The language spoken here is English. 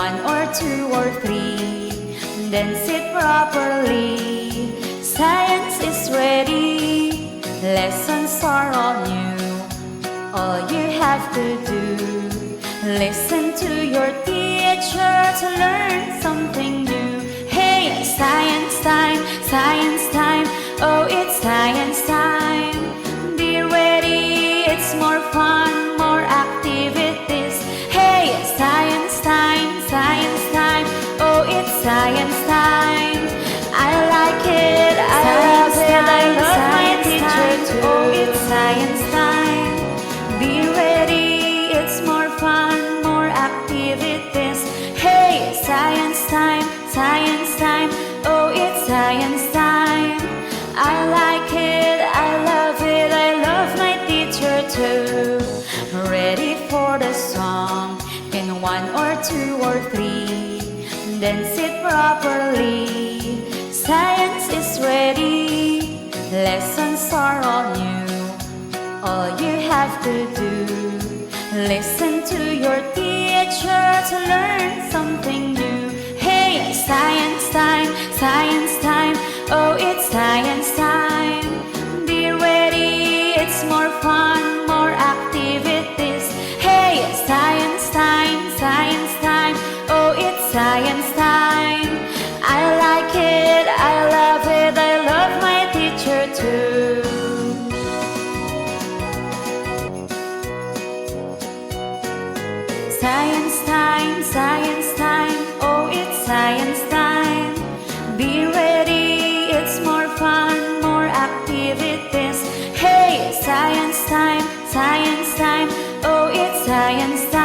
one or two or three, then sit properly. Science is ready, lessons are all new. All you have to do, listen to your teacher to learn something new. Hey, science time, oh it's science time. Be ready, it's more fun, more activities. Hey, science time, oh it's science time. I like it, I love it, I love my teacher too. Oh it's science time. Be ready, it's more fun, more activities. Hey, science time, oh it's science time. I like it, I love it, I love my teacher too. Ready for the song in one or two or three, then sit properly. Science is ready, lessons are all new. All you have to do, listen to your teacher to learn something new. Hey, science time, oh it's science time. Be ready, it's more fun, more activities. Hey, science time, oh it's science time. I like it, I love it, I love my teacher too. Science time, oh it's science time. Be ready, it's more fun, more activities. Hey, science time, oh it's science time.